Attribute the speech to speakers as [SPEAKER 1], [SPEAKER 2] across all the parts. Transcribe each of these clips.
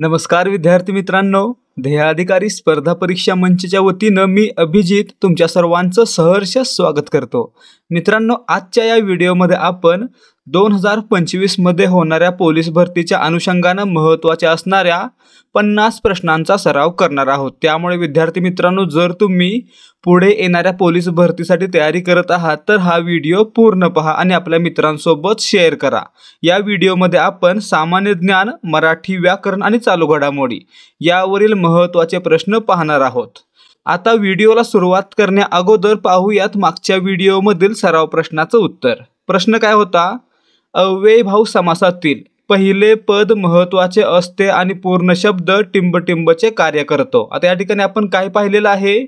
[SPEAKER 1] नमस्कार विद्यार्थी मित्रांनो, ध्येयाधिकारी स्पर्धा परीक्षा मंचच्या वतीनं मी अभिजित तुमच्या सर्वांचं सहर्ष स्वागत करतो। मित्रांनो, आजच्या या व्हिडिओमध्ये आपण 2025 मध्ये होणाऱ्या पोलीस भरतीच्या अनुषंगाने महत्त्वाच्या असणाऱ्या 50 प्रश्नांचा सराव करणार आहोत। त्यामुळे विद्यार्थी मित्रांनो, जर तुम्ही पुढे येणाऱ्या पोलीस भरतीसाठी तयारी करत आहात तर हा व्हिडिओ पूर्ण पहा आणि आपल्या मित्रांसोबत शेअर करा। या व्हिडिओमध्ये आपण सामान्य ज्ञान, मराठी व्याकरण आणि चालू घडामोडी यावरील महत्त्वाचे प्रश्न पाहणार आहोत। आता व्हिडिओला सुरुवात करण्या अगोदर पाहूयात मागच्या व्हिडिओमधील सराव प्रश्नाचं उत्तर। प्रश्न काय होता? अव्ययभाव समासातील पहिले पद महत्त्वाचे असते आणि पूर्ण शब्द टिंब-टिंबचे कार्य करतो। आता या ठिकाणी आपण काय पाहिलेलं आहे?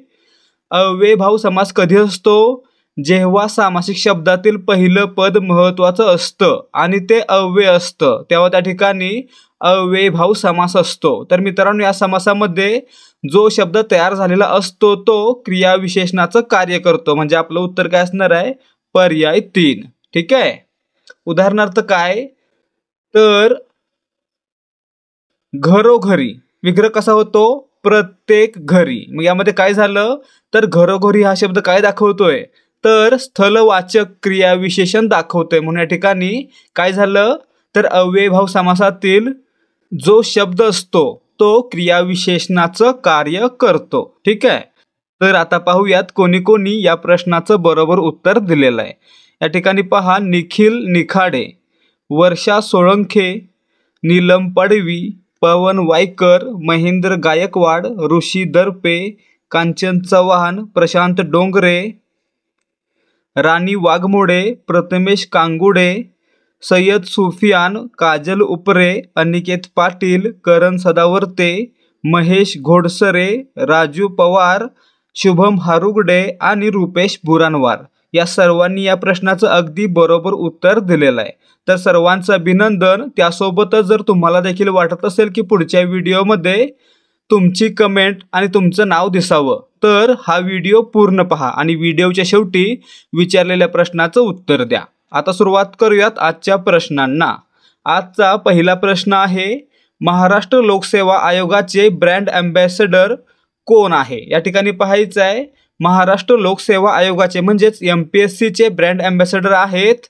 [SPEAKER 1] अव्ययभाव समास कधी असतो? जेव्हा सामासिक शब्दातील पहिलं पद महत्त्वाचं असतं आणि ते अव्यय असतं तेव्हा त्या ठिकाणी अव्ययभाव समास असतो। तर मित्रांनो, या समासामध्ये जो शब्द तयार झालेला असतो तो क्रियाविशेषणाचं कार्य करतो। म्हणजे आपलं उत्तर काय असणार आहे? पर्याय 3। ठीक आहे। उदाहरणार्थ काय? तर घरोघरी विग्रह कसा होतो? प्रत्येक घरी। मग यामध्ये काय झालं? तर घरोघरी हा शब्द काय दाखवतोय? तर स्थलवाचक क्रियाविशेषण दाखवतोय। म्हणून या ठिकाणी काय झालं? तर अव्ययभाव समासातील जो शब्द असतो तो क्रियाविशेषणाचं कार्य करतो। ठीक आहे। तर आता पाहूयात कोणी कोणी या प्रश्नाचं बरोबर उत्तर दिलेलं आहे। या ठिकाणी पहा, निखिल निखाडे, वर्षा सोळंखे, नीलम पडवी, पवन वायकर, महेंद्र गायकवाड, ऋषी दर्पे, कांचन चव्हाण, प्रशांत डोंगरे, राणी वाघमोडे, प्रथमेश कांगुडे, सय्यद सुफियान, काजल उपरे, अनिकेत पाटील, करण सदावर्ते, महेश घोडसरे, राजू पवार, शुभम हारुगडे आणि रुपेश बुरानवार या सर्वांनी या प्रश्नाचं अगदी बरोबर उत्तर दिलेलं आहे। तर सर्वांचं अभिनंदन। त्यासोबतच जर तुम्हाला देखील वाटत असेल की पुढच्या व्हिडिओमध्ये तुमची कमेंट आणि तुमचं नाव दिसावं तर हा व्हिडिओ पूर्ण पहा आणि व्हिडिओच्या शेवटी विचारलेल्या प्रश्नाचं उत्तर द्या। आता सुरुवात करूयात आजच्या प्रश्नांना। आजचा पहिला प्रश्न आहे, महाराष्ट्र लोकसेवा आयोगाचे ब्रँड अँबॅसेडर कोण आहे? या ठिकाणी पाहायचं आहे, महाराष्ट्र लोकसेवा आयोगाचे म्हणजेच MPSC चे ब्रँड अँबॅसेडर आहेत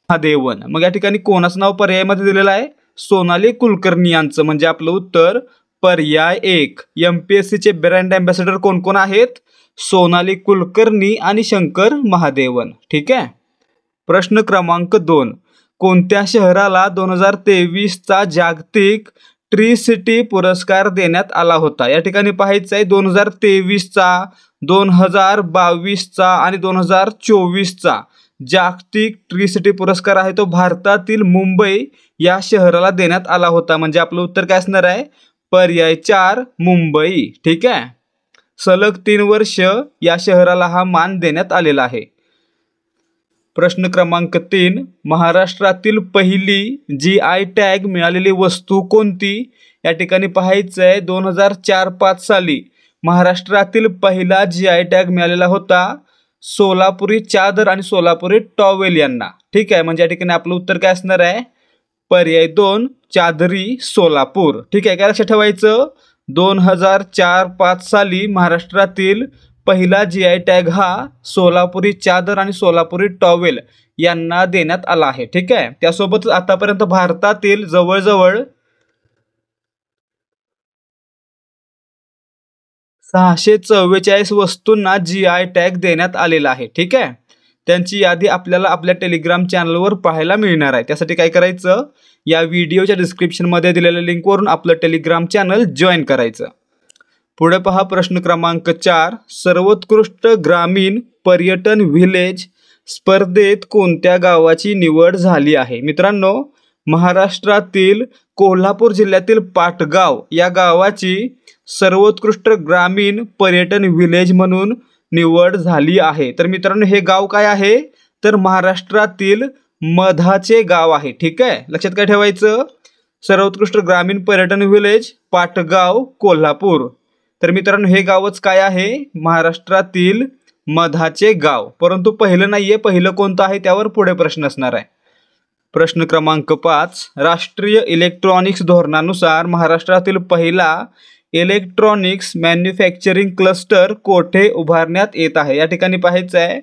[SPEAKER 1] महादेवन। मग या ठिकाणी कोणाचं नाव पर्यायामध्ये दिलेलं आहे? सोनाली कुलकर्णी यांचं। म्हणजे आपलं उत्तर पर्याय 1। MPSC चे ब्रँड अँबॅसेडर कोण कोण आहेत? सोनाली कुलकर्णी आणि शंकर महादेवन। ठीक आहे। प्रश्न क्रमांक 2, कोणत्या शहराला 2023 चा जागतिक ट्री सिटी पुरस्कार देण्यात आला होता? या ठिकाणी पाहायचं आहे 2023 चा, 2022 चा आणि 2024 चा जागतिक ट्री सिटी पुरस्कार आहे तो भारतातील मुंबई या शहराला देण्यात आला होता। म्हणजे आपलं उत्तर काय असणार आहे? पर्याय 4 मुंबई। ठीक आहे। सलग 3 वर्ष या शहराला हा मान देण्यात आलेला आहे। प्रश्न क्रमांक 3, महाराष्ट्रातील पहिली GI टॅग मिळालेली वस्तू कोणती? या ठिकाणी पाहायचं आहे 2004-5 साली महाराष्ट्रातील पहिला GI टॅग मिळालेला होता सोलापुरी चादर आणि सोलापुरी टॉवेल यांना। ठीक आहे। म्हणजे या ठिकाणी आपलं उत्तर काय असणार आहे? पर्याय 2 चादरी सोलापूर। ठीक आहे। काय लक्षात ठेवायचं? 2004-5 साली महाराष्ट्रातील पहिला GI टॅग हा सोलापुरी चादर आणि सोलापुरी टॉवेल यांना देण्यात आला आहे। ठीक आहे। त्यासोबत आतापर्यंत भारतातील जवळजवळ 644 वस्तूंना GI टॅग देण्यात आलेला आहे। ठीक आहे। त्यांची यादी आपल्याला आपल्या टेलिग्राम चॅनलवर पाहायला मिळणार आहे। त्यासाठी काय करायचं? या व्हिडिओच्या डिस्क्रिप्शनमध्ये दिलेल्या लिंकवरून आपलं टेलिग्राम चॅनल जॉईन करायचं। पुढे पहा, प्रश्न क्रमांक 4, सर्वोत्कृष्ट ग्रामीण पर्यटन व्हिलेज स्पर्धेत कोणत्या गावाची निवड झाली आहे? मित्रांनो, महाराष्ट्रातील कोल्हापूर जिल्ह्यातील पाटगाव या गावाची सर्वोत्कृष्ट ग्रामीण पर्यटन व्हिलेज म्हणून निवड झाली आहे। तर मित्रांनो, हे गाव काय आहे? तर महाराष्ट्रातील मधाचे गाव आहे। ठीक आहे। लक्षात काय ठेवायचं? सर्वोत्कृष्ट ग्रामीण पर्यटन व्हिलेज पाटगाव कोल्हापूर। तर मित्रांनो, हे गावच काय आहे? महाराष्ट्रातील मधाचे गाव। परंतु पहिलं नाहीये, पहिलं कोणतं आहे त्यावर पुढे प्रश्न असणार आहे। प्रश्न क्रमांक 5, राष्ट्रीय इलेक्ट्रॉनिक्स धोरणानुसार महाराष्ट्रातील पहिला इलेक्ट्रॉनिक्स मॅन्युफॅक्चरिंग क्लस्टर कोठे उभारण्यात येत आहे? या ठिकाणी पाहायचं आहे,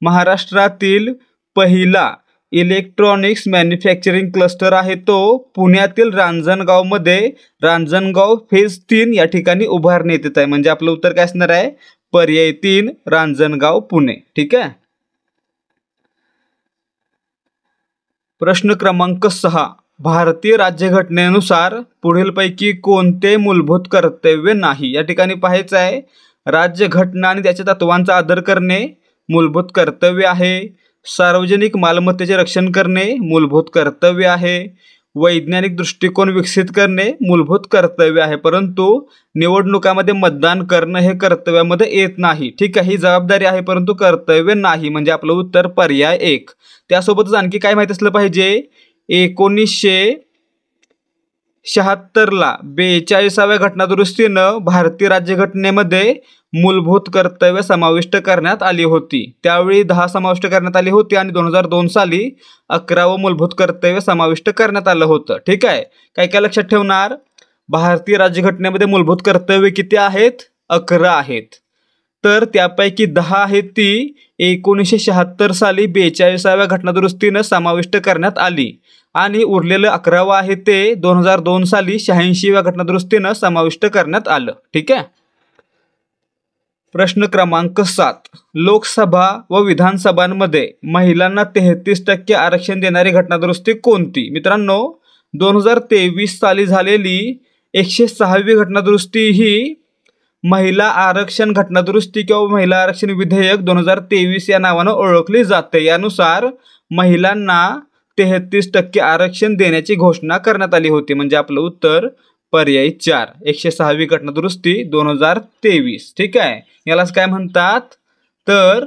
[SPEAKER 1] महाराष्ट्रातील पहिला इलेक्ट्रॉनिक्स मॅन्युफॅक्चरिंग क्लस्टर आहे तो पुण्यातील रांजणगावमध्ये रांजणगाव फेज 3 या ठिकाणी उभारण्यात येत आहे. म्हणजे आपलं उत्तर काय असणार आहे? पर्याय 3 रांजणगाव पुणे. ठीक आहे. प्रश्न क्रमांक 6, भारतीय राज्यघटनेनुसार पुढीलपैकी कोणते मूलभूत कर्तव्य नाही? या ठिकाणी पाहायचं आहे, राज्यघटना आणि त्याच्या तत्वांचा आदर करणे मूलभूत कर्तव्य आहे. सार्वजनिक मालमत्तेचे रक्षण करणे मूलभूत कर्तव्य आहे. वैज्ञानिक दृष्टिकोन विकसित करणे मूलभूत कर्तव्य आहे. परंतु निवडणुकामध्ये मतदान करणं हे कर्तव्यामध्ये येत नाही. ठीक आहे, ही जबाबदारी आहे परंतु कर्तव्य नाही. म्हणजे आपलं उत्तर पर्याय 1. त्यासोबतच आणखी काय माहिती असलं पाहिजे, 1976ला 42व्या घटनादुरुस्तीनं भारतीय राज्यघटनेमध्ये मूलभूत कर्तव्य समाविष्ट करण्यात आली होती. त्यावेळी 10 समाविष्ट करण्यात आली होती आणि 2002 साली 11वं मूलभूत कर्तव्य समाविष्ट करण्यात आलं होतं. ठीक आहे. काय काय लक्षात ठेवणार, भारतीय राज्यघटनेमध्ये मूलभूत कर्तव्य किती आहेत? 11 आहेत. तर त्यापैकी 10 आहेत ती 1976 साली 42व्या घटनादुरुस्तीनं समाविष्ट करण्यात आली आणि उरलेलं 11वं आहे ते 2002 साली 86व्या घटनादुरुस्तीनं समाविष्ट करण्यात आलं. ठीक आहे. प्रश्न क्रमांक 7, लोकसभा व विधानसभांमध्ये महिलांना 33% आरक्षण देणारी घटनादुरुस्ती कोणती? मित्रांनो, 2023 साली झालेली 106वी घटनादुरुस्ती ही महिला आरक्षण घटनादुरुस्ती किंवा महिला आरक्षण विधेयक 2023 या नावानं ओळखली जाते. यानुसार महिलांना 33% आरक्षण देण्याची घोषणा करण्यात आली होती. म्हणजे आपलं उत्तर पर्याय 4 106वी घटनादुरुस्ती 2023. ठीक आहे. यालाच काय म्हणतात, तर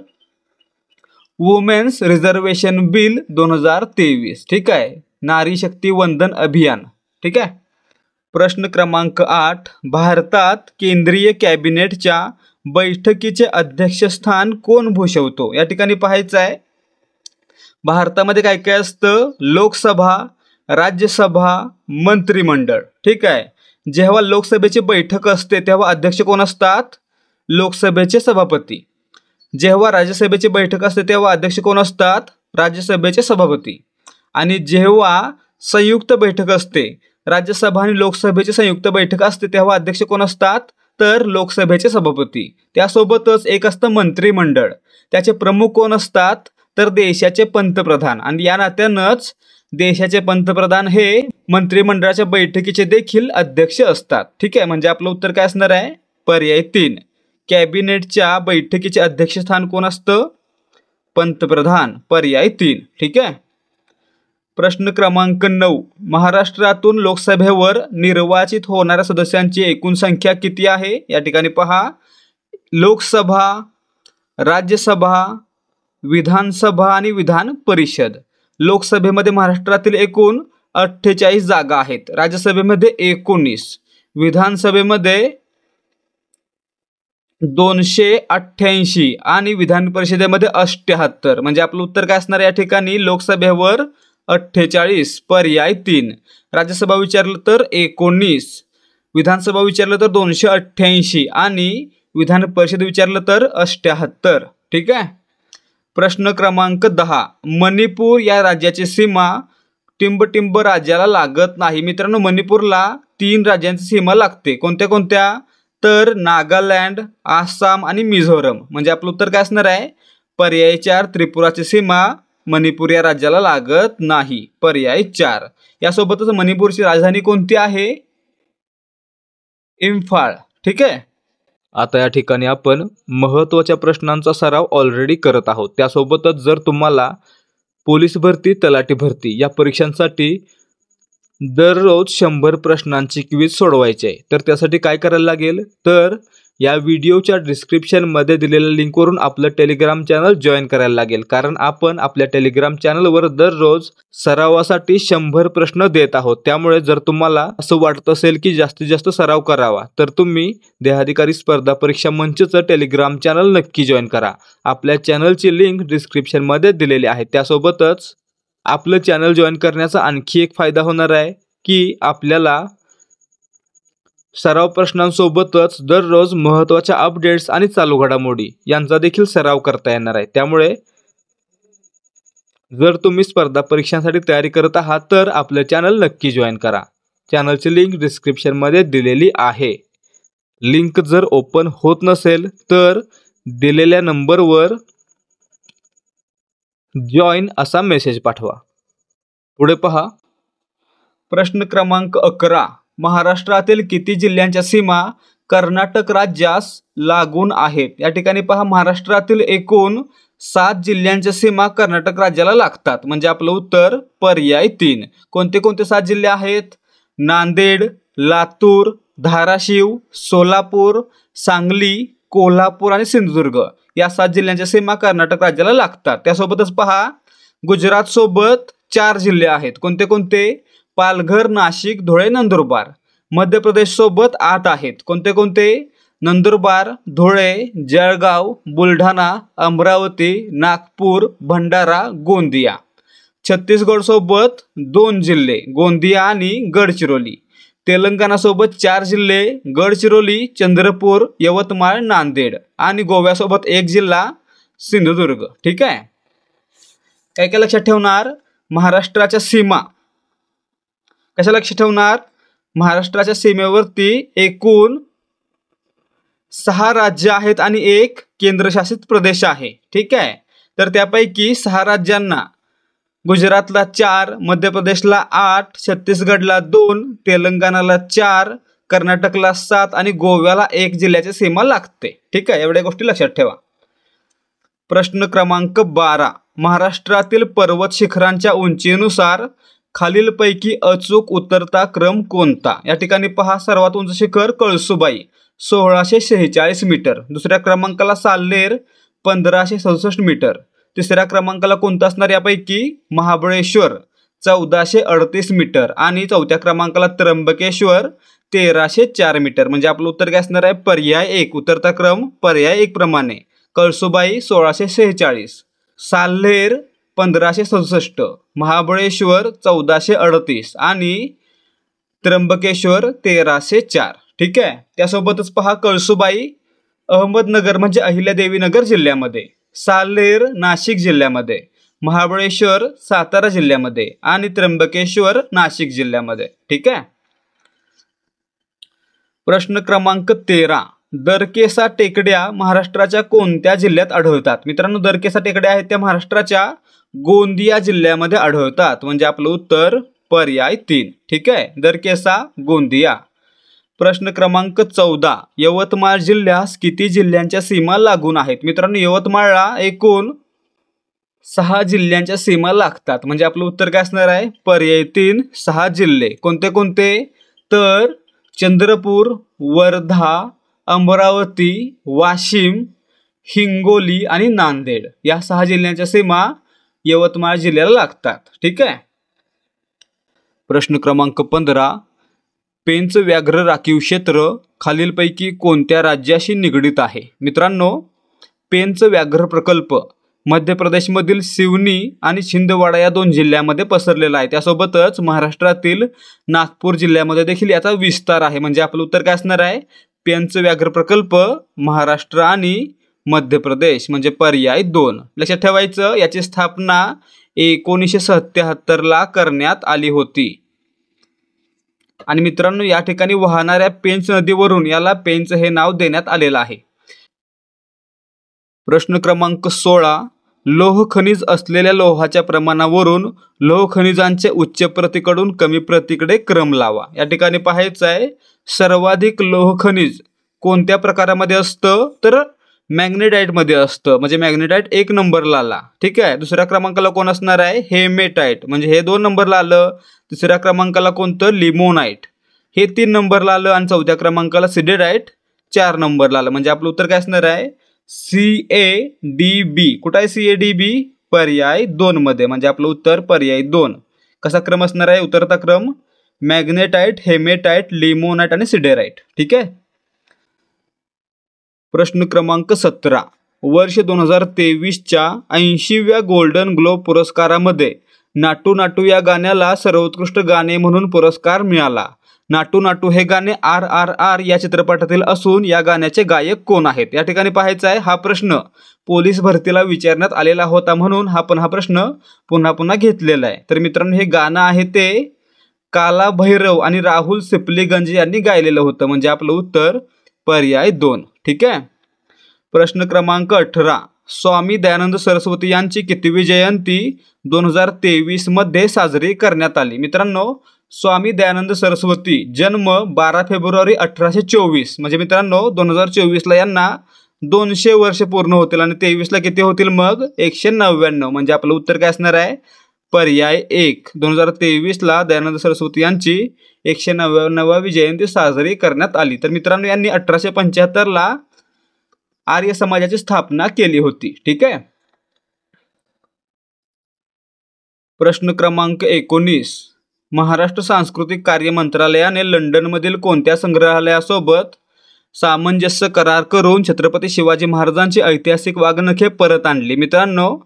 [SPEAKER 1] वुमेन्स रिझर्वेशन बिल 2023. ठीक आहे, नारी शक्ती वंदन अभियान. ठीक आहे. प्रश्न क्रमांक 8, भारतात केंद्रीय कॅबिनेटच्या बैठकीचे अध्यक्षस्थान कोण भूषवतो? या ठिकाणी पाहायचं आहे, भारतामध्ये काय काय असतं, लोकसभा, राज्यसभा, मंत्रिमंडळ. ठीक आहे. जेव्हा लोकसभेची बैठक असते तेव्हा अध्यक्ष कोण असतात? लोकसभेचे सभापती. जेव्हा राज्यसभेची बैठक असते तेव्हा अध्यक्ष कोण असतात? राज्यसभेचे सभापती. आणि जेव्हा संयुक्त बैठक असते, राज्यसभा आणि लोकसभेची संयुक्त बैठक असते, तेव्हा अध्यक्ष कोण असतात? तर लोकसभेचे सभापती. त्यासोबतच एक असतं मंत्रिमंडळ. त्याचे प्रमुख कोण असतात? तर देशाचे पंतप्रधान. आणि या नात्यानंच देशाचे पंतप्रधान हे मंत्रिमंडळाच्या बैठकीचे देखील अध्यक्ष असतात. ठीक आहे. म्हणजे आपलं उत्तर काय असणार आहे? पर्याय 3 कॅबिनेटच्या बैठकीचे अध्यक्षस्थान कोण असतं? पंतप्रधान. पर्याय 3. ठीक आहे. प्रश्न क्रमांक 9, महाराष्ट्रातून लोकसभेवर निर्वाचित होणाऱ्या सदस्यांची एकूण संख्या किती आहे? या ठिकाणी पहा, लोकसभा, राज्यसभा, विधानसभा आणि विधान परिषद. लोकसभेमध्ये महाराष्ट्रातील एकूण 48 जागा आहेत. राज्यसभेमध्ये 19, विधानसभेमध्ये 288 आणि विधान परिषदेमध्ये 78. म्हणजे आपलं उत्तर काय असणार या ठिकाणी? लोकसभेवर 48. पर्याय 3. राज्यसभा विचारलं तर 19, विधानसभा विचारलं तर 288 आणि विधान परिषद विचारलं तर 78. ठीक आहे. प्रश्न क्रमांक 10, मणिपूर या राज्याची सीमा टिंबटिंब राज्याला लागत नाही. मित्रांनो, मणिपूरला 3 राज्यांची सीमा लागते. कोणत्या कोणत्या? तर नागालँड, आसाम आणि मिझोरम. म्हणजे आपलं उत्तर काय असणार आहे? पर्याय 4 त्रिपुराची सीमा मणिपूर या राज्याला लागत नाही. पर्याय 4. यासोबतच मणिपूरची राजधानी कोणती आहे? इम्फाळ. ठीक आहे. आता या ठिकाणी आपण महत्त्वाच्या प्रश्नांचा सराव ऑलरेडी करत आहोत. त्यासोबतच जर तुम्हाला पोलीस भरती, तलाठी भरती या परीक्षांसाठी दररोज 100 प्रश्नांची क्विज सोडवायची आहे, तर त्यासाठी काय करायला लागेल? तर या व्हिडिओच्या डिस्क्रिप्शनमध्ये दिलेल्या लिंकवरून आपलं टेलिग्राम चॅनल जॉईन करायला लागेल. कारण आपण आपल्या टेलिग्राम चॅनलवर दररोज सरावासाठी 100 प्रश्न देत आहोत. त्यामुळे जर तुम्हाला असं वाटत असेल की जास्तीत जास्त सराव करावा, तर तुम्ही देहाधिकारी स्पर्धा परीक्षा मंचचं टेलिग्राम चॅनल नक्की जॉईन करा. आपल्या चॅनलची लिंक डिस्क्रिप्शनमध्ये दिलेली आहे. त्यासोबतच आपलं चॅनल जॉईन करण्याचा आणखी एक फायदा होणार आहे की आपल्याला सराव प्रश्नांसोबतच दररोज महत्त्वाच्या अपडेट्स आणि चालू घडामोडी यांचा देखील सराव करता येणार आहे। त्यामुळे जर तुम्ही स्पर्धा परीक्षांसाठी तयारी करत आहात तर आपलं चॅनल नक्की जॉईन करा। चॅनलची लिंक डिस्क्रिप्शनमध्ये दिलेली आहे। लिंक जर ओपन होत नसेल तर दिलेल्या नंबरवर जॉईन असा मेसेज पाठवा। पुढे पहा, प्रश्न क्रमांक 11, महाराष्ट्रातील किती जिल्ह्यांच्या सीमा कर्नाटक राज्यास लागून आहेत? या ठिकाणी पहा, महाराष्ट्रातील एकूण 7 जिल्ह्यांच्या सीमा कर्नाटक राज्याला लागतात, म्हणजे आपलं उत्तर पर्याय 3। कोणते कोणते 7 जिल्हे आहेत? नांदेड, लातूर, धाराशिव, सोलापूर, सांगली, कोल्हापूर आणि सिंधुदुर्ग या 7 जिल्ह्यांच्या सीमा कर्नाटक राज्याला लागतात। त्यासोबतच पहा, गुजरात सोबत 4 जिल्हे आहेत। कोणते कोणते? पालघर, नाशिक, धुळे, नंदुरबार। मध्य प्रदेश सोबत 8 आहेत। कोणते कोणते? नंदुरबार, धुळे, जळगाव, बुलढाणा, अमरावती, नागपूर, भंडारा, गोंदिया। छत्तीसगड सोबत 2 जिल्हे, गोंदिया आणि गडचिरोली। तेलंगणा सोबत 4 जिल्हे, गडचिरोली, चंद्रपूर, यवतमाळ, नांदेड आणि गोव्यासोबत 1 जिल्हा, सिंधुदुर्ग। ठीक आहे, काय काय लक्षात ठेवणार? महाराष्ट्राच्या सीमा कशा लक्षात ठेवणार? महाराष्ट्राच्या सीमेवरती एकूण 6 राज्य आहेत आणि 1 केंद्रशासित प्रदेश आहे। ठीक आहे, तर त्यापैकी 6 राज्यांना गुजरातला 4, मध्य प्रदेशला 8, छत्तीसगडला 2, तेलंगणाला 4, कर्नाटकला 7 आणि गोव्याला 1 जिल्ह्याची सीमा लागते। ठीक आहे, एवढ्या गोष्टी लक्षात ठेवा। प्रश्न क्रमांक 12, महाराष्ट्रातील पर्वत शिखरांच्या उंचीनुसार खालीलपैकी अचूक उतरता क्रम कोणता? या ठिकाणी पहा, सर्वात उंच शिखर कळसुबाई 1646 मीटर, दुसऱ्या क्रमांकाला साल्हेर 1567 मीटर, तिसऱ्या क्रमांकाला कोणता असणार यापैकी? महाबळेश्वर 1438 मीटर आणि चौथ्या क्रमांकाला त्र्यंबकेश्वर 1304 मीटर। म्हणजे आपलं उत्तर काय असणार आहे? पर्याय 1। उतरता क्रम पर्याय 1 प्रमाणे, कळसुबाई 1646, साल्हेर 1567, महाबळेश्वर 1438 आणि त्र्यंबकेश्वर 1304। ठीक आहे, त्यासोबतच पहा, कळसुबाई अहमदनगर म्हणजे अहिल्यादेवीनगर जिल्ह्यामध्ये, साल्हेर नाशिक जिल्ह्यामध्ये, महाबळेश्वर सातारा जिल्ह्यामध्ये आणि त्र्यंबकेश्वर नाशिक जिल्ह्यामध्ये। ठीक आहे, प्रश्न क्रमांक 13, दरकेसा टेकड्या महाराष्ट्राच्या कोणत्या जिल्ह्यात आढळतात? मित्रांनो, दरकेसा टेकड्या आहेत त्या महाराष्ट्राच्या गोंदिया जिल्ह्यामध्ये आढळतात, म्हणजे आपलं उत्तर पर्याय 3। ठीक आहे, दरकेसा गोंदिया। प्रश्न क्रमांक 14, यवतमाळ जिल्ह्यास किती जिल्ह्यांच्या सीमा लागून आहेत? मित्रांनो, यवतमाळला एकूण 6 जिल्ह्यांच्या सीमा लागतात, म्हणजे आपलं उत्तर काय असणार आहे? पर्याय 3, 6 जिल्हे। कोणते कोणते? तर चंद्रपूर, वर्धा, अमरावती, वाशिम, हिंगोली आणि नांदेड या 6 जिल्ह्यांच्या सीमा यवतमाळ जिल्ह्याला लागतात। ठीक आहे, प्रश्न क्रमांक 15, पेंच व्याघ्र राखीव क्षेत्र खालीलपैकी कोणत्या राज्याशी निगडित आहे? मित्रांनो, पेंच व्याघ्र प्रकल्प मध्य प्रदेशमधील सिवनी आणि छिंदवाडा या 2 जिल्ह्यांमध्ये पसरलेला आहे। त्यासोबतच महाराष्ट्रातील नागपूर जिल्ह्यामध्ये देखील याचा विस्तार आहे, म्हणजे आपलं उत्तर काय असणार आहे? पेंच व्याघ्र प्रकल्प महाराष्ट्र आणि मध्य प्रदेश, म्हणजे पर्याय 2। लक्षात ठेवायचं, याची स्थापना 1977 ला करण्यात आली होती। आणि मित्रांनो, या ठिकाणी वाहणाऱ्या पेंच नदीवरून याला पेंच हे नाव देण्यात आलेलं आहे। प्रश्न क्रमांक 16, लोह खनिज असलेल्या लोहाच्या प्रमाणावरून लोह खनिजांचे उच्च प्रतीकडून कमी प्रतीकडे क्रम लावा। या ठिकाणी पाहायचं आहे, सर्वाधिक लोह खनिज कोणत्या प्रकारामध्ये असतं? तर मॅग्नेटाइट मध्ये असतं, म्हणजे मॅग्नेटाइट 1 नंबरला आला। ठीक आहे, दुसऱ्या क्रमांकाला कोण असणार आहे? हेमेटाइट, म्हणजे हे 2 नंबरला आलं। तिसऱ्या क्रमांकाला कोणतं? लिमोनाइट, हे 3 नंबरला आलं आणि चौथ्या क्रमांकाला सिडेराइट 4 नंबरला आलं, म्हणजे आपलं उत्तर काय असणार आहे? CADB। कुठं आहे CADB? पर्याय 2 मध्ये, म्हणजे आपलं उत्तर पर्याय 2। कसा क्रम असणार आहे उतरता क्रम? मॅग्नेटाइट, हेमेटाइट, लिमोनाइट आणि सिडेराइट। ठीक आहे, प्रश्न क्रमांक 17, वर्ष 2023च्या 80व्या गोल्डन ग्लोब पुरस्कारामध्ये नाटू नाटू या गाण्याला सर्वोत्कृष्ट गाणे म्हणून पुरस्कार मिळाला. नाटू नाटू हे गाणे RRR या चित्रपटातील असून या गाण्याचे गायक कोण आहेत? या ठिकाणी पाहायचा आहे. हा प्रश्न पोलीस भरतीला विचारण्यात आलेला होता म्हणून हा प्रश्न पुन्हा पुन्हा घेतलेला आहे. तर मित्रांनो, हे गाणं आहे ते काला भैरव आणि राहुल सिपलीगंज यांनी गायलेलं होतं. म्हणजे आपलं उत्तर पर्याय 2. ठीक आहे. प्रश्न क्रमांक 18. स्वामी दयानंद सरस्वती यांची कितवी जयंती 2023 मध्ये साजरी करण्यात आली? मित्रांनो, स्वामी दयानंद सरस्वती जन्म 12 फेब्रुवारी 1824. म्हणजे मित्रांनो 2024ला यांना 200 वर्ष पूर्ण होतील आणि 23ला किती होतील मग? 199. म्हणजे आपलं उत्तर काय असणार आहे? पर्याय 1. 2023ला दयानंद सरस्वती यांची 199वी जयंती साजरी करण्यात आली. तर मित्रांनो, यांनी 1875ला आर्य समाजाची स्थापना केली होती. ठीक आहे. प्रश्न क्रमांक 19. महाराष्ट्र सांस्कृतिक कार्य मंत्रालयाने लंडनमधील कोणत्या संग्रहालयासोबत सामंजस्य करार करून छत्रपती शिवाजी महाराजांची ऐतिहासिक वाघनखे परत आणली? मित्रांनो,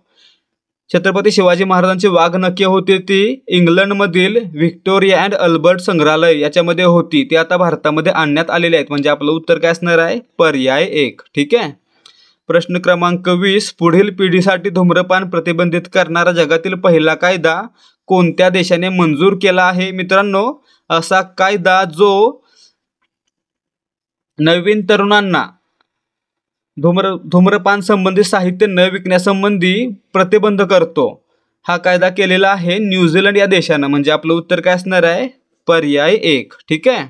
[SPEAKER 1] छत्रपती शिवाजी महाराजांची वाघनखे होती ती इंग्लंडमधील व्हिक्टोरिया अँड अल्बर्ट संग्रहालय याच्यामध्ये होती. ती आता भारतामध्ये आणण्यात आलेली आहेत. म्हणजे आपलं उत्तर काय असणार आहे? पर्याय 1. ठीक आहे. प्रश्न क्रमांक 20. पुढील पिढीसाठी धूम्रपान प्रतिबंधित करणारा जगातील पहिला कायदा कोणत्या देशाने मंजूर केला आहे? मित्रांनो, असा कायदा जो नवीन तरुणांना धूम्रपान संबंधी साहित्य न विकण्यासंबंधी प्रतिबंध करतो, हा कायदा केलेला आहे न्यूझीलंड या देशानं. म्हणजे आपलं उत्तर काय असणार आहे? पर्याय 1. ठीक आहे.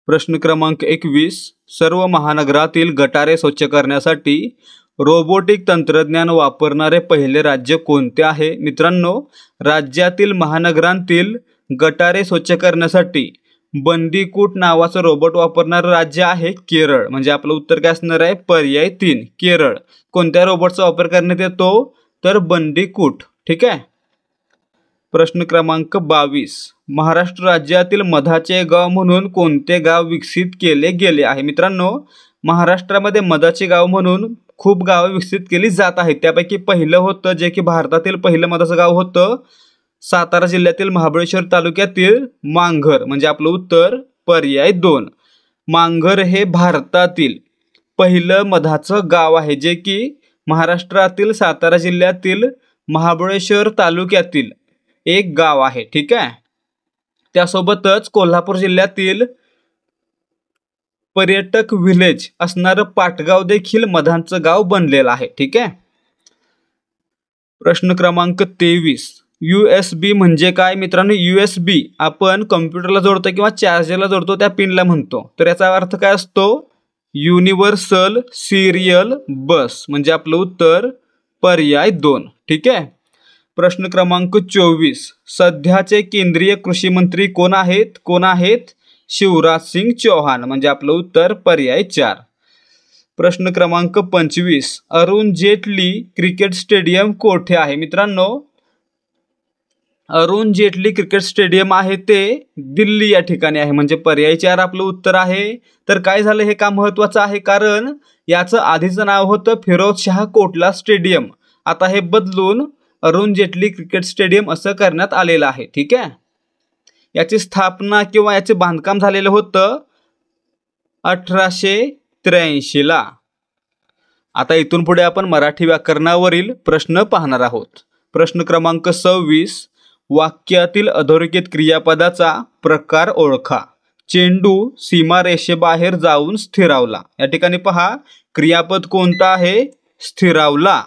[SPEAKER 1] प्रश्न क्रमांक 21. सर्व महानगरातील गटारे स्वच्छ करण्यासाठी रोबोटिक तंत्रज्ञान वापरणारे पहिले राज्य कोणते आहे? मित्रांनो, राज्यातील महानगरांतील गटारे स्वच्छ करण्यासाठी बंदीकूट नावाचं रोबोट वापरणारं राज्य आहे केरळ. म्हणजे आपलं उत्तर काय असणार आहे? पर्याय 3. केरळ. कोणत्या रोबोटचा वापर करण्यात येतो? तर बंदीकूट. ठीक आहे. प्रश्न क्रमांक 22. महाराष्ट्र राज्यातील मधाचे गाव म्हणून कोणते गाव विकसित केले गेले आहे? मित्रांनो, महाराष्ट्रामध्ये मधाचे गाव म्हणून खूप गावं विकसित केली जात आहेत. त्यापैकी पहिलं होतं जे की भारतातील पहिलं मधाचं गाव होतं सातारा जिल्ह्यातील महाबळेश्वर तालुक्यातील मांघर. म्हणजे आपलं उत्तर पर्याय 2. मांघर हे भारतातील पहिलं मधाचं गाव आहे जे की महाराष्ट्रातील सातारा जिल्ह्यातील महाबळेश्वर तालुक्यातील एक गाव आहे. ठीक आहे. त्यासोबतच कोल्हापूर जिल्ह्यातील पर्यटक विलेज असणारं पाटगाव देखील मधांचं गाव बनलेलं आहे. ठीक आहे. प्रश्न क्रमांक 23. USB म्हणजे काय? मित्रांनो, USB आपण कम्प्युटरला जोडतो किंवा चार्जरला जोडतो त्या पिनला म्हणतो. तर याचा अर्थ काय असतो? युनिव्हर्सल सिरियल बस. म्हणजे आपलं उत्तर पर्याय 2. ठीक आहे. प्रश्न क्रमांक 24. सध्याचे केंद्रीय कृषी मंत्री कोण आहेत? कोण आहेत? शिवराज सिंग चौहान. म्हणजे आपलं उत्तर पर्याय 4. प्रश्न क्रमांक 25. अरुण जेटली क्रिकेट स्टेडियम कोठे आहे? मित्रांनो, अरुण जेटली क्रिकेट स्टेडियम आहे ते दिल्ली या ठिकाणी आहे. म्हणजे पर्याय 4 आपलं उत्तर आहे. तर काय झालं, हे का महत्त्वाचं आहे? कारण याचं आधीचं नाव होतं फिरोजशाह कोटला स्टेडियम. आता हे बदलून अरुण जेटली क्रिकेट स्टेडियम असं करण्यात आलेलं आहे. ठीक आहे. याची स्थापना किंवा याचे बांधकाम झालेलं होतं 1883ला. आता इथून पुढे आपण मराठी व्याकरणावरील प्रश्न पाहणार आहोत. प्रश्न क्रमांक 26. वाक्यातील अधोरेखित क्रियापदाचा प्रकार ओळखा. चेंडू सीमारेषेबाहेर जाऊन स्थिरावला. या ठिकाणी पहा, क्रियापद कोणता आहे? स्थिरावला.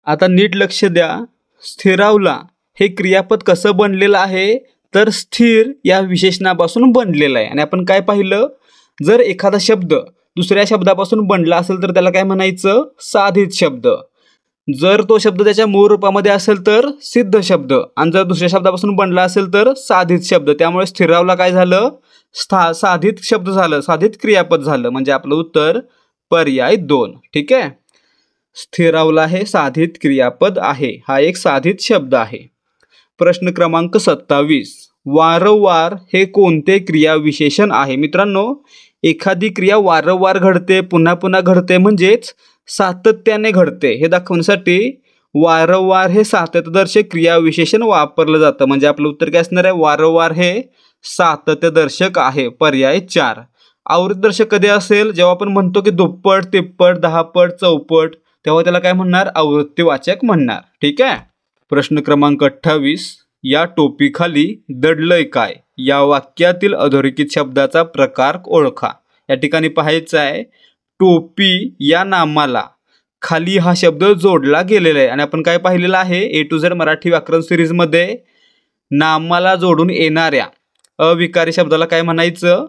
[SPEAKER 1] आता नीट लक्ष द्या. स्थिरावला हे क्रियापद कसं बनलेलं आहे? तर स्थिर या विशेषणापासून बनलेलं आहे. आणि आपण काय पाहिलं, जर एखादा शब्द दुसऱ्या शब्दापासून बनला असेल तर त्याला काय म्हणायचं? साधित शब्द. जर तो शब्द त्याच्या मूळ रूपामध्ये असेल तर सिद्ध शब्द, आणि जर दुसऱ्या शब्दापासून बनला असेल तर साधित शब्द. त्यामुळे स्थिरावला काय झालं? साधित शब्द झालं, साधित क्रियापद झालं. म्हणजे आपलं उत्तर पर्याय 2. ठीक आहे. स्थिरावला हे साधित क्रियापद आहे. हा एक साधित शब्द आहे. प्रश्न क्रमांक 27. वारंवार हे कोणते क्रियाविशेषण आहे? मित्रांनो, एखादी क्रिया वारंवार घडते, पुन्हा पुन्हा घडते, म्हणजेच सातत्याने घडते हे दाखवण्यासाठी वारंवार हे सातत्यदर्शक क्रियाविशेषण वापरलं जातं. म्हणजे आपलं उत्तर काय असणार आहे? वारंवार हे सातत्यदर्शक आहे. पर्याय 4. आवृत्तीदर्शक कधी असेल? जेव्हा आपण म्हणतो की दुप्पट, तिप्पट, दहापट, चौपट, तेव्हा त्याला काय म्हणणार? आवृत्तीवाचक म्हणणार. ठीक आहे. प्रश्न क्रमांक 28. या टोपीखाली दडलंय काय? या वाक्यातील अधोरेखित शब्दाचा प्रकार ओळखा. या ठिकाणी पाहायचं आहे, टोपी या नामाला खाली हा शब्द जोडला गेलेला आहे. आणि आपण काय पाहिलेलं आहे? ए टू झेड मराठी व्याकरण सिरीजमध्ये नामाला जोडून येणाऱ्या अविकारी शब्दाला काय म्हणायचं?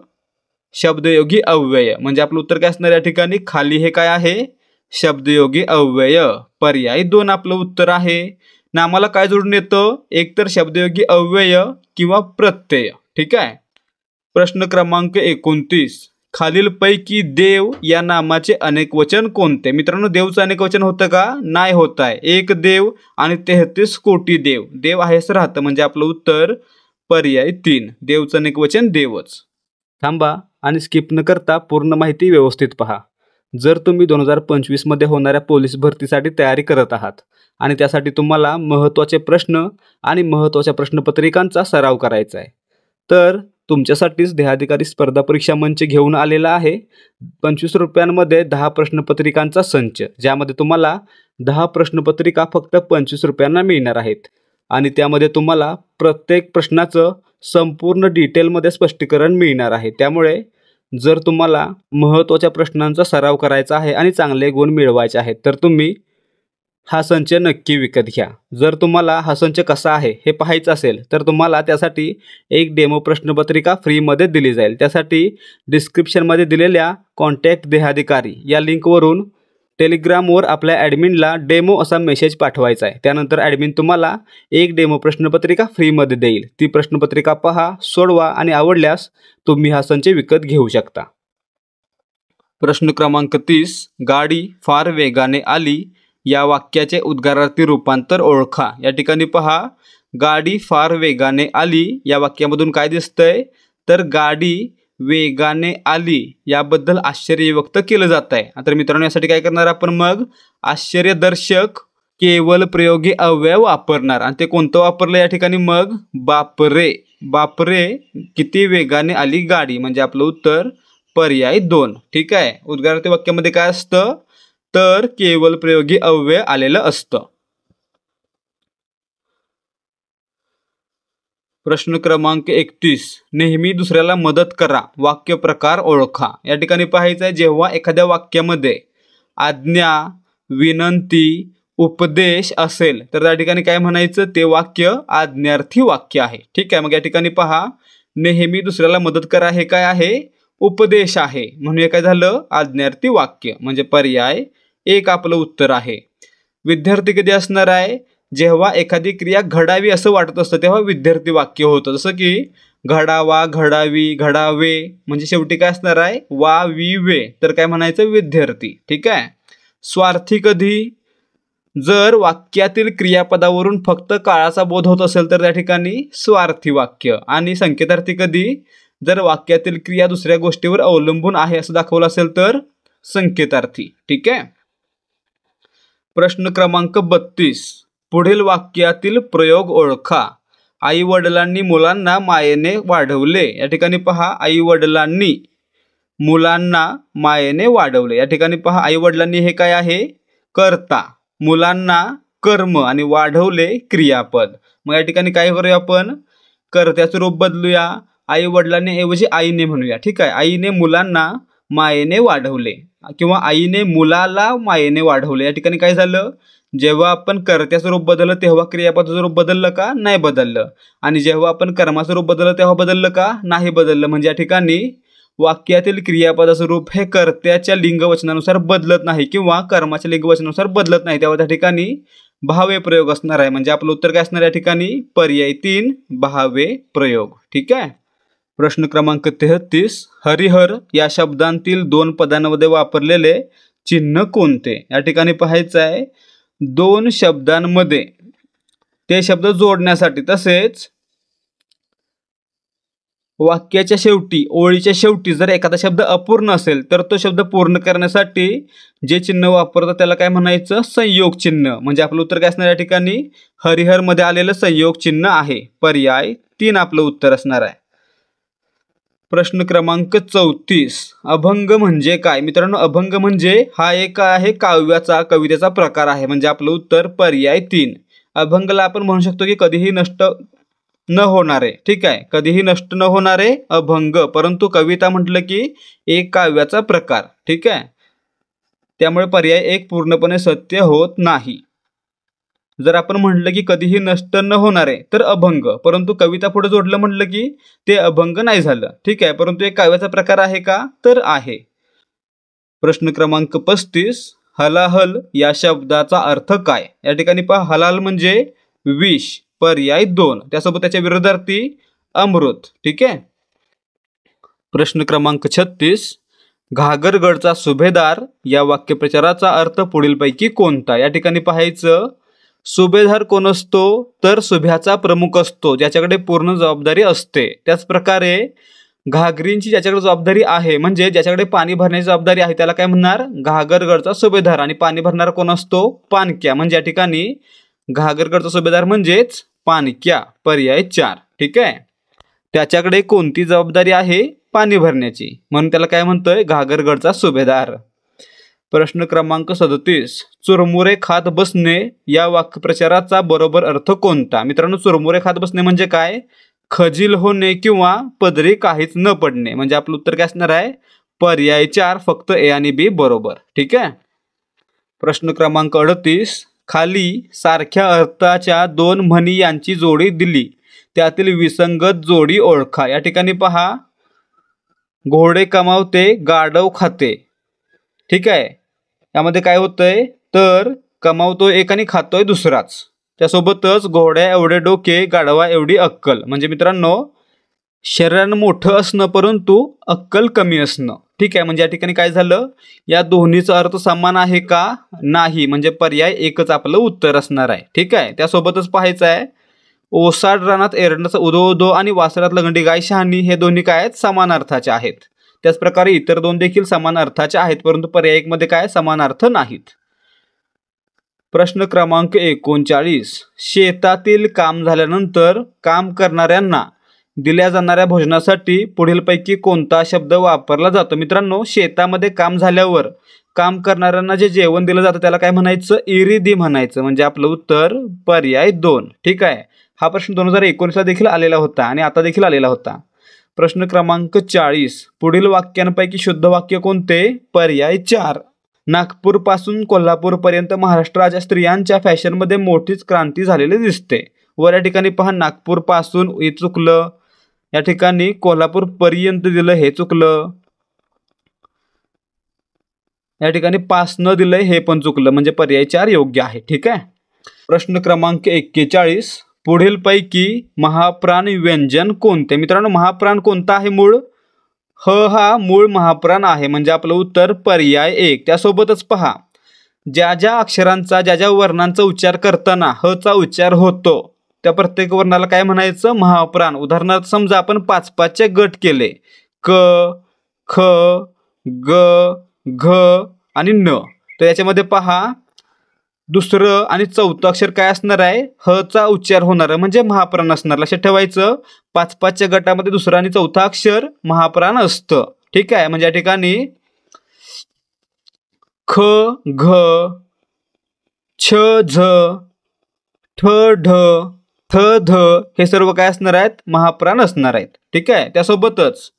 [SPEAKER 1] शब्दयोगी अव्यय. म्हणजे आपलं उत्तर काय असणार या ठिकाणी? खाली हे काय आहे? शब्दयोगी अव्यय. पर्याय 2 आपलं उत्तर आहे. नामाला काय जोडून येतं? एकतर शब्दयोगी अव्यय किंवा प्रत्यय. ठीक आहे. प्रश्न क्रमांक 29. खालीलपैकी देव या नामाचे अनेक वचन कोणते? मित्रांनो, देवचं अनेक वचन होतं का? नाही होत आहे. एक देव आणि 33 कोटी देव. देव आहेच राहतं. म्हणजे आपलं उत्तर पर्याय 3. देवचं अनेक वचन देवच. थांबा आणि स्किप न करता पूर्ण माहिती व्यवस्थित पहा. जर तुम्ही 2025 मध्ये होणाऱ्या पोलीस भरतीसाठी तयारी करत आहात आणि त्यासाठी तुम्हाला महत्त्वाचे प्रश्न आणि महत्त्वाच्या प्रश्नपत्रिकांचा सराव करायचा आहे, तर तुमच्यासाठीच ध्येयाधिकारी स्पर्धा परीक्षा मंच घेऊन आलेला आहे. 25 रुपयांमध्ये 10 प्रश्नपत्रिकांचा संच, ज्यामध्ये तुम्हाला 10 प्रश्नपत्रिका फक्त 25 रुपयांना मिळणार आहेत. आणि त्यामध्ये तुम्हाला प्रत्येक प्रश्नाचं संपूर्ण डिटेलमध्ये स्पष्टीकरण मिळणार आहे. त्यामुळे जर तुम्हाला महत्त्वाच्या प्रश्नांचा सराव करायचा आहे आणि चांगले गुण मिळवायचे आहेत, तर तुम्ही हा संच नक्की विकत घ्या. जर तुम्हाला हा संच कसा आहे हे पाहायचं असेल, तर तुम्हाला त्यासाठी एक डेमो प्रश्नपत्रिका फ्रीमध्ये दिली जाईल. त्यासाठी डिस्क्रिप्शनमध्ये दिलेल्या कॉन्टॅक्ट ध्येयाधिकारी या लिंकवरून टेलिग्रामवर आपल्या ॲडमिनला डेमो असा मेसेज पाठवायचा आहे. त्यानंतर ॲडमिन तुम्हाला एक डेमो प्रश्नपत्रिका फ्रीमध्ये देईल. ती प्रश्नपत्रिका पहा, सोडवा आणि आवडल्यास तुम्ही हा संच विकत घेऊ शकता. प्रश्न क्रमांक 30. गाडी फार वेगाने आली या वाक्याचे उद्गारार्थी रूपांतर ओळखा. या ठिकाणी पहा, गाडी फार वेगाने आली या वाक्यामधून काय दिसतंय? तर गाडी वेगाने आली याबद्दल आश्चर्य व्यक्त केलं जात आहे. तर मित्रांनो, यासाठी काय करणार आपण? मग आश्चर्यदर्शक केवल प्रयोगी अव्यय वापरणार. आणि ते कोणतं वापरलं या ठिकाणी? मग बापरे. बापरे, किती वेगाने आली गाडी. म्हणजे आपलं उत्तर पर्याय 2. ठीक आहे. उद्गारार्थी वाक्यामध्ये काय असतं? तर केवल प्रयोगी अव्यय आलेलं असतं. प्रश्न क्रमांक 31. नेहमी दुसऱ्याला मदत करा वाक्य प्रकार ओळखा. या ठिकाणी पाहायचं आहे, जेव्हा एखाद्या वाक्यामध्ये आज्ञा, विनंती, उपदेश असेल, तर त्या ठिकाणी काय म्हणायचं? ते वाक्य आज्ञार्थी वाक्य आहे. ठीक आहे. मग या ठिकाणी पहा, नेहमी दुसऱ्याला मदत करा हे काय आहे? उपदेश आहे. म्हणून हे काय झालं? आज्ञार्थी वाक्य. म्हणजे पर्याय 1 आपलं उत्तर आहे. विद्यार्थी कधी असणार आहे? जेव्हा एखादी क्रिया घडावी असं वाटत असतं तेव्हा विद्यार्थी वाक्य होतं. जसं की घडावा, घडावी, घडावे, म्हणजे शेवटी काय असणार आहे? वा, वी, वे. तर काय म्हणायचं? विद्यार्थी. ठीक आहे. स्वार्थी कधी? जर वाक्यातील क्रियापदावरून फक्त काळाचा बोध होत असेल तर त्या ठिकाणी स्वार्थी वाक्य. आणि संकेतार्थी कधी? जर वाक्यातील क्रिया दुसऱ्या गोष्टीवर अवलंबून आहे असं दाखवलं असेल तर संकेतार्थी. ठीक आहे. प्रश्न क्रमांक 32. पुढील वाक्यातील प्रयोग ओळखा. आई वडिलांनी मुलांना मायेने वाढवले. या ठिकाणी पहा, आई वडिलांनी मुलांना मायेने वाढवले. या ठिकाणी पहा, आई वडिलांनी हे काय आहे? कर्ता, मुलांना कर्म आणि वाढवले क्रियापद. मग या ठिकाणी काय करूया आपण? कर्त्याचं रूप बदलूया. आई वडिलांनी ऐवजी आईने म्हणूया. ठीक आहे. आईने मुलांना मायेने वाढवले किंवा आईने मुलाला मायेने वाढवले. या ठिकाणी काय झालं? जेव्हा आपण कर्त्याचं रूप बदललं तेव्हा क्रियापदाचं रूप बदललं का? नाही बदललं. आणि जेव्हा आपण कर्माचं रूप बदललं तेव्हा बदललं का? नाही बदललं. म्हणजे या ठिकाणी वाक्यातील क्रियापदाचं रूप हे कर्त्याच्या लिंगवचनानुसार बदलत नाही किंवा कर्माच्या लिंगवचनानुसार बदलत नाही. तेव्हा त्या ठिकाणी भावे प्रयोग असणार आहे. म्हणजे आपलं उत्तर काय असणार या ठिकाणी? पर्याय 3 भावे प्रयोग. ठीक आहे. प्रश्न क्रमांक 33. हरिहर या शब्दांतील 2 पदांमध्ये वापरलेले चिन्ह कोणते? या ठिकाणी पाहायचं आहे, 2 शब्दांमध्ये ते शब्द जोडण्यासाठी तसेच वाक्याच्या शेवटी, ओळीच्या शेवटी जर एखादा शब्द अपूर्ण असेल तर तो शब्द पूर्ण करण्यासाठी जे चिन्ह वापरतात त्याला काय म्हणायचं? संयोग चिन्ह. म्हणजे आपलं उत्तर काय असणार या ठिकाणी? हरिहरमध्ये आलेलं संयोग चिन्ह आहे. पर्याय 3 आपलं उत्तर असणार आहे. प्रश्न क्रमांक 34. अभंग म्हणजे काय? मित्रांनो, अभंग म्हणजे हा एक आहे काव्याचा, कवितेचा प्रकार आहे. म्हणजे आपलं उत्तर पर्याय 3. अभंगला आपण म्हणू शकतो की कधीही नष्ट न होणारे. ठीक आहे, कधीही नष्ट न होणारे अभंग. परंतु कविता म्हटलं की एक काव्याचा प्रकार. ठीक आहे, त्यामुळे पर्याय 1 पूर्णपणे सत्य होत नाही. जर आपण म्हटलं की कधीही नष्ट न होणारे तर अभंग, परंतु कविता पुढे जोडलं म्हटलं की ते अभंग नाही झालं. ठीक आहे, परंतु एक काव्याचा प्रकार आहे का? तर आहे. प्रश्न क्रमांक 35. हलाहल या शब्दाचा अर्थ काय? या ठिकाणी पहा, हलाल म्हणजे विष. पर्याय 2. त्यासोबत त्याच्या विरोधार्थी अमृत. ठीक आहे. प्रश्न क्रमांक 36. घागरगडचा सुभेदार या वाक्यप्रचाराचा अर्थ पुढीलपैकी कोणता? या ठिकाणी पाहायचं, सुभेदार कोण असतो? तर सुभ्याचा प्रमुख असतो, ज्याच्याकडे पूर्ण जबाबदारी असते. त्याच प्रकारे घागरींची ज्याच्याकडे जबाबदारी आहे, म्हणजे ज्याच्याकडे पाणी भरण्याची जबाबदारी आहे, त्याला काय म्हणणार? घागरगडचा सुभेदार. आणि पाणी भरणारा कोण असतो? पाणक्या. म्हणजे या ठिकाणी घागरगडचा सुभेदार म्हणजेच पाणक्या. पर्याय 4. ठीक आहे, त्याच्याकडे कोणती जबाबदारी आहे? पाणी भरण्याची, म्हणून त्याला काय म्हणतोय? घागरगडचा सुभेदार. प्रश्न क्रमांक 37. चुरमुरे खात बसणे या वाक्यप्रचाराचा बरोबर अर्थ कोणता? मित्रांनो, चुरमुरे खात बसणे म्हणजे काय? खजील होणे किंवा पदरी काहीच न पडणे. म्हणजे आपलं उत्तर काय असणार आहे? पर्याय 4. फक्त ए आणि बी बरोबर. ठीक आहे. प्रश्न क्रमांक 38. खाली सारख्या अर्थाच्या 2 म्हणी यांची जोडी दिली, त्यातील विसंगत जोडी ओळखा. या ठिकाणी पहा, घोडे कमावते गाढव खाते. ठीक आहे, यामध्ये काय होतंय? तर कमावतोय एक आणि खातोय दुसराच. त्यासोबतच घोड्या एवढे डोके गाढवा एवढी अक्कल. म्हणजे मित्रांनो, शरीरानं मोठं असणं परंतु अक्कल कमी असणं. ठीक आहे, म्हणजे या ठिकाणी काय झालं? या दोन्हीचा अर्थ समान आहे का? नाही. म्हणजे पर्याय 1च आपलं उत्तर असणार आहे. ठीक आहे, त्यासोबतच पाहायचं आहे, ओसाड रानात एरंडाचा उदो उदो आणि वासरात लंगडी गाय शहाणी हे दोन्ही काय आहेत? समान अर्थाचे आहेत. त्याचप्रकारे इतर 2 देखील समान अर्थाचे आहेत, परंतु पर्याय 1 मध्ये काय? समान अर्थ नाहीत. प्रश्न क्रमांक 39. शेतातील काम झाल्यानंतर काम करणाऱ्यांना दिल्या जाणाऱ्या भोजनासाठी पुढीलपैकी कोणता शब्द वापरला जातो? मित्रांनो, शेतामध्ये काम झाल्यावर काम करणाऱ्यांना जे जेवण दिलं जातं त्याला काय म्हणायचं? इरिदी म्हणायचं. म्हणजे आपलं उत्तर पर्याय 2. ठीक आहे, हा प्रश्न 2019ला देखील आलेला होता आणि आता देखील आलेला होता. प्रश्न क्रमांक 40. पुढील वाक्यांपैकी शुद्ध वाक्य कोणते? पर्याय 4. नागपूरपासून कोल्हापूरपर्यंत महाराष्ट्राच्या स्त्रियांच्या फॅशनमध्ये मोठीच क्रांती झालेली दिसते. वर या ठिकाणी पहा, नागपूरपासून हे चुकलं. या ठिकाणी कोल्हापूरपर्यंत दिलं, हे चुकलं. या ठिकाणी पास न दिलंय, हे पण चुकलं. म्हणजे पर्याय 4 योग्य आहे. ठीक आहे. प्रश्न क्रमांक 41. पुढीलपैकी महाप्राण व्यंजन कोणते? मित्रांनो, महाप्राण कोणता आहे? मूळ. हा मूळ महाप्राण आहे. म्हणजे आपलं उत्तर पर्याय 1. त्यासोबतच पहा, ज्या ज्या अक्षरांचा, ज्या ज्या वर्णांचा उच्चार करताना चा उच्चार होतो त्या प्रत्येक वर्णाला काय म्हणायचं? महाप्राण. उदाहरणार्थ समजा आपण 5-5चे गट केले, क, ख, ग, घ आणि न. तर याच्यामध्ये पहा, दुसरं आणि चौथं अक्षर काय असणार आहे? चा उच्चार होणार, म्हणजे महाप्राण असणार. लक्षात ठेवायचं, 5-5च्या गटामध्ये दुसरं आणि चौथं अक्षर महाप्राण असतं. ठीक आहे, म्हणजे या ठिकाणी ख, घ, छ, झ, ठ, ढ, थ, ध हे सर्व काय असणार आहेत? महाप्राण असणार आहेत. ठीक आहे, त्यासोबतच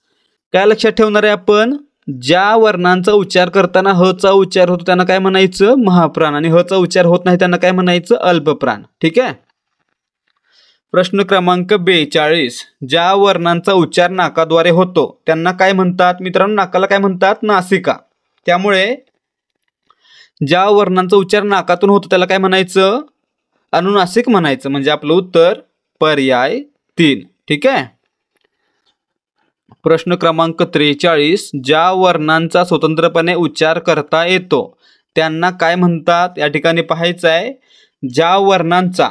[SPEAKER 1] काय लक्षात ठेवणार आहे आपण? ज्या वर्णांचा उच्चार करताना चा उच्चार होतो त्यांना काय म्हणायचं? महाप्राण. आणि चा उच्चार होत नाही त्यांना काय म्हणायचं? अल्पप्राण. ठीक आहे. प्रश्न क्रमांक 42. ज्या वर्णांचा उच्चार नाकाद्वारे होतो त्यांना काय म्हणतात? मित्रांनो, नाकाला काय म्हणतात? नासिका. त्यामुळे ज्या वर्णांचा उच्चार नाकातून होतो त्याला काय म्हणायचं? अनुनासिक म्हणायचं. म्हणजे आपलं उत्तर पर्याय 3. ठीक आहे. प्रश्न क्रमांक 43. ज्या वर्णांचा स्वतंत्रपणे उच्चार करता येतो त्यांना काय म्हणतात? या ठिकाणी पाहायचं आहे, ज्या वर्णांचा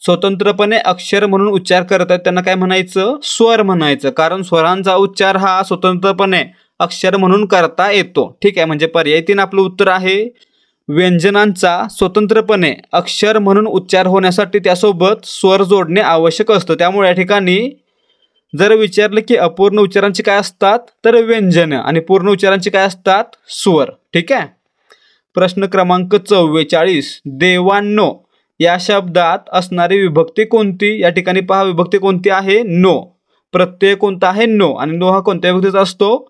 [SPEAKER 1] स्वतंत्रपणे अक्षर म्हणून उच्चार करत आहेत त्यांना काय म्हणायचं? स्वर म्हणायचं, कारण स्वरांचा उच्चार हा स्वतंत्रपणे अक्षर म्हणून करता येतो. ठीक आहे, म्हणजे पर्याय 3 आपलं उत्तर आहे. व्यंजनांचा स्वतंत्रपणे अक्षर म्हणून उच्चार होण्यासाठी त्यासोबत स्वर जोडणे आवश्यक असतं. त्यामुळे या ठिकाणी जर विचारलं की अपूर्ण उच्चारांची काय असतात, तर व्यंजन, आणि पूर्ण उच्चारांची काय असतात? स्वर. ठीक आहे. प्रश्न क्रमांक 44, देवांनो या शब्दात असणारी विभक्ती कोणती? या ठिकाणी पहा, विभक्ती कोणती आहे? नो. प्रत्यय कोणता आहे? नो. आणि नो हा कोणत्या विभक्तीचा असतो?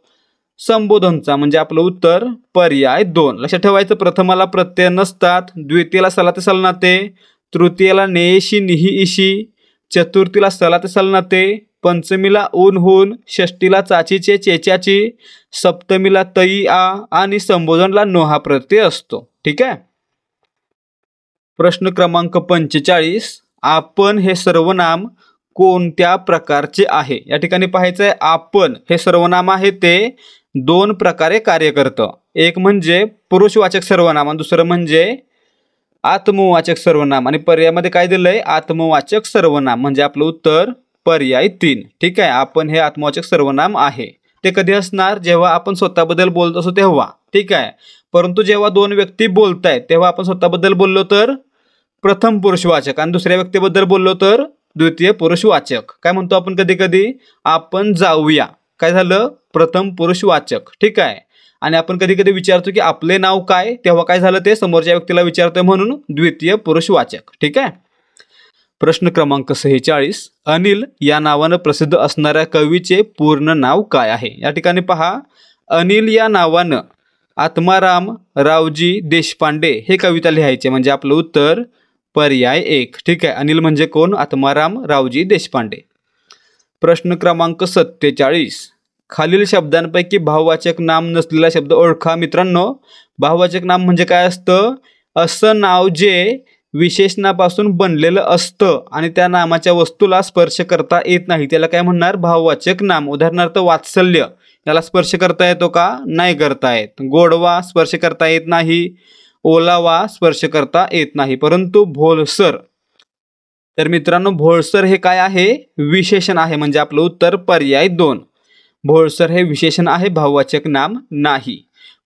[SPEAKER 1] संबोधनचा. म्हणजे आपलं उत्तर पर्याय 2. लक्षात ठेवायचं, प्रथमाला प्रत्यय नसतात, द्वितीयला सला ते सलनाते, तृतीयला नेशी निही इशी, चतुर्थीला सला ते सलनाते, पंचमीला ऊन हून, षष्टीला चाचीचे चेच्याची, सप्तमीला तई आ, आणि संबोधनला नो हा प्रत्यय असतो. ठीक आहे. प्रश्न क्रमांक 45, आपण हे सर्वनाम कोणत्या प्रकारचे आहे? या ठिकाणी पाहायचं आहे, आपण हे सर्वनाम आहे ते 2 प्रकारे कार्य करतं. एक म्हणजे पुरुषवाचक सर्वनाम आणि दुसरं म्हणजे आत्मवाचक सर्वनाम. आणि पर्यायामध्ये काय दिलंय? आत्मवाचक सर्वनाम. म्हणजे आपलं उत्तर पर्याय 3. ठीक आहे. आपण हे आत्मवाचक सर्वनाम आहे. ते कधी असणार? जेव्हा आपण स्वतःबद्दल बोलत असो तेव्हा. ठीक आहे. परंतु जेव्हा 2 व्यक्ती बोलतायत तेव्हा आपण स्वतःबद्दल बोललो तर प्रथम पुरुषवाचक, आणि दुसऱ्या व्यक्तीबद्दल बोललो तर द्वितीय पुरुषवाचक. काय म्हणतो आपण कधी कधी? आपण जाऊया. काय झालं? प्रथम पुरुषवाचक. ठीक आहे. आणि आपण कधी कधी विचारतो की आपले नाव काय, तेव्हा काय झालं? ते समोरच्या व्यक्तीला विचारतोय म्हणून द्वितीय पुरुषवाचक. ठीक आहे. प्रश्न क्रमांक 46, अनिल या नावानं प्रसिद्ध असणाऱ्या कवीचे पूर्ण नाव काय आहे? या ठिकाणी पहा, अनिल या नावानं आत्माराम रावजी देशपांडे हे कविता लिहायचे. म्हणजे आपलं उत्तर पर्याय 1. ठीक आहे. अनिल म्हणजे कोण? आत्माराम रावजी देशपांडे. प्रश्न क्रमांक 47, खालील शब्दांपैकी भाववाचक नाम नसलेला शब्द ओळखा. मित्रांनो, भाववाचक नाम म्हणजे काय असतं? असं नाव जे विशेषणापासून बनलेलं असतं आणि त्या नामाच्या वस्तूला स्पर्श करता येत नाही त्याला काय म्हणणार? भाववाचक नाम. उदाहरणार्थ वात्सल्य, याला स्पर्श करता येतो का? नाही करता येत. गोडवा स्पर्श करता येत नाही, ओलावा स्पर्श करता येत नाही. परंतु भोळसर, तर मित्रांनो भोळसर हे काय आहे? विशेषण आहे. म्हणजे आपलं उत्तर पर्याय 2. भोळसर हे विशेषण आहे, भाववाचक नाम नाही.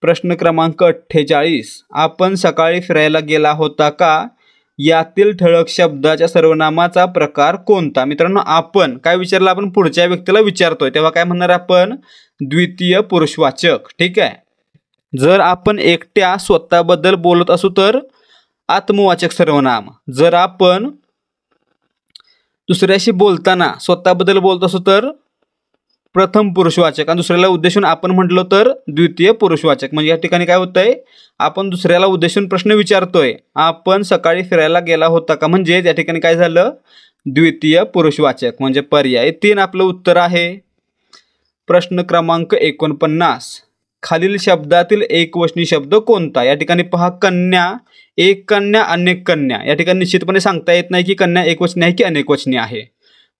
[SPEAKER 1] प्रश्न क्रमांक 48, आपण सकाळी फिरायला गेला होता का यातील ठळक शब्दाच्या सर्वनामाचा प्रकार कोणता? मित्रांनो, आपण काय विचारलं? आपण पुढच्या व्यक्तीला विचारतोय तेव्हा काय म्हणणार आपण? द्वितीय पुरुषवाचक. ठीक आहे. जर आपण एकट्या स्वतःबद्दल बोलत असू तर आत्मवाचक सर्वनाम. जर आपण दुसऱ्याशी बोलताना स्वतःबद्दल बोलत असू तर प्रथम पुरुषवाचक, आणि दुसऱ्याला उद्देशून आपण म्हटलं तर द्वितीय पुरुषवाचक. म्हणजे या ठिकाणी काय होतंय? आपण दुसऱ्याला उद्देशून प्रश्न विचारतोय, आपण सकाळी फिरायला गेला होता का? म्हणजे या ठिकाणी काय झालं? द्वितीय पुरुषवाचक. म्हणजे पर्याय 3 आपलं उत्तर आहे. प्रश्न क्रमांक 49, खालील शब्दातील एकवचनी शब्द कोणता? या ठिकाणी पहा, कन्या, एक कन्या, अनेक कन्या. या ठिकाणी निश्चितपणे सांगता येत नाही की कन्या एकवचनी आहे की अनेकवचनी आहे.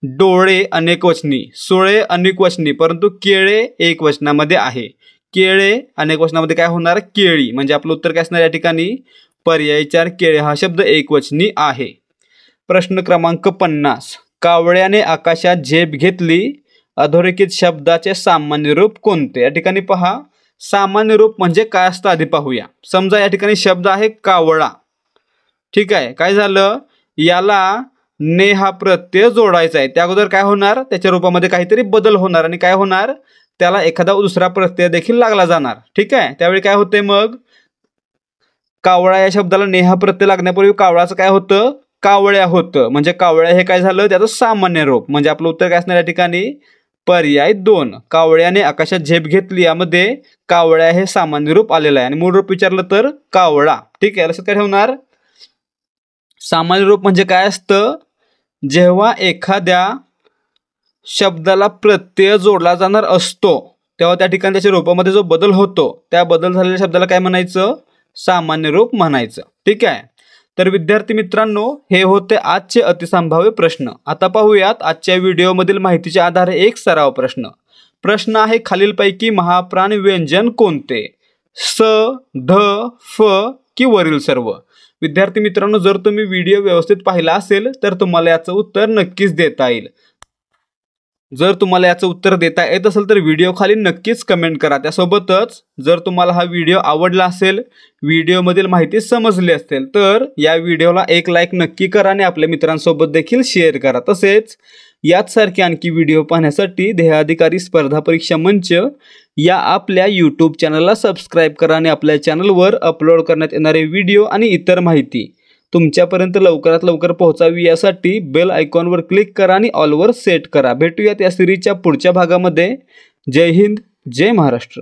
[SPEAKER 1] डोळे अनेकवचनी, सुळे अनेकवचनी, परंतु केळे एकवचनामध्ये आहे. केळे अनेकवचनामध्ये काय होणार? केळी. म्हणजे आपलं उत्तर काय असणार या ठिकाणी? पर्याय 4 केळे हा शब्द एकवचनी आहे. प्रश्न क्रमांक 50, कावळ्याने आकाशात झेप घेतली अधोरेखित शब्दाचे सामान्य रूप कोणते? या ठिकाणी पहा, सामान्य रूप म्हणजे काय असतं आधी पाहूया. समजा या ठिकाणी शब्द आहे कावळा. ठीक आहे. काय झालं? याला ने हा प्रत्यय जोडायचा आहे. त्या अगोदर काय होणार? त्याच्या रूपामध्ये काहीतरी बदल होणार, आणि काय होणार? त्याला एखादा दुसरा प्रत्यय देखील लागला जाणार. ठीक आहे. त्यावेळी काय होते मग? कावळा या शब्दाला ने हा प्रत्यय लागण्यापूर्वी कावळाचं काय होतं? कावळ्या होतं. म्हणजे कावळ्या हे काय झालं? त्याचं सामान्य रूप. म्हणजे आपलं उत्तर काय असणार या ठिकाणी? पर्याय 2. कावळ्याने आकाशात झेप घेतली यामध्ये कावळ्या हे सामान्य रूप आलेलं आहे, आणि मूळ रूप विचारलं तर कावळा. ठीक आहे. लक्षात काय ठेवणार? सामान्य रूप म्हणजे काय असतं? जेव्हा एखाद्या शब्दाला प्रत्यय जोडला जाणार असतो तेव्हा त्या ठिकाणी त्याच्या रूपामध्ये जो बदल होतो त्या बदल झालेल्या शब्दाला काय म्हणायचं? सामान्य रूप म्हणायचं. ठीक आहे. तर विद्यार्थी मित्रांनो, हे होते आजचे अतिसंभाव्य प्रश्न. आता पाहूयात आजच्या व्हिडिओमधील माहितीच्या आधारे एक सराव प्रश्न. प्रश्न आहे, खालीलपैकी महाप्राण व्यंजन कोणते? स, ध, फ की वरील सर्व? विद्यार्थी मित्रांनो, जर तुम्ही व्हिडिओ व्यवस्थित पाहिला असेल तर तुम्हाला याचं उत्तर नक्कीच देता येईल. जर तुम्हाला याचं उत्तर देता येत असेल तर व्हिडिओ खाली नक्कीच कमेंट करा. त्यासोबतच जर तुम्हाला हा व्हिडिओ आवडला असेल, व्हिडिओमधील माहिती समजली असेल तर या व्हिडिओला एक लाईक नक्की करा आणि आपल्या मित्रांसोबत देखील शेअर करा. तसेच याचसारखे आणखी व्हिडिओ पाहण्यासाठी ध्येयाधिकारी स्पर्धा परीक्षा मंच या आपल्या यूट्यूब चॅनलला सबस्क्राईब करा आणि आपल्या चॅनलवर अपलोड करण्यात येणारे व्हिडिओ आणि इतर माहिती तुमच्यापर्यंत लवकरात लवकर पोहोचावी यासाठी बेल आयकॉनवर क्लिक करा आणि ऑलवर सेट करा. भेटूयात या सिरीजच्या पुढच्या भागामध्ये. जय हिंद, जय महाराष्ट्र.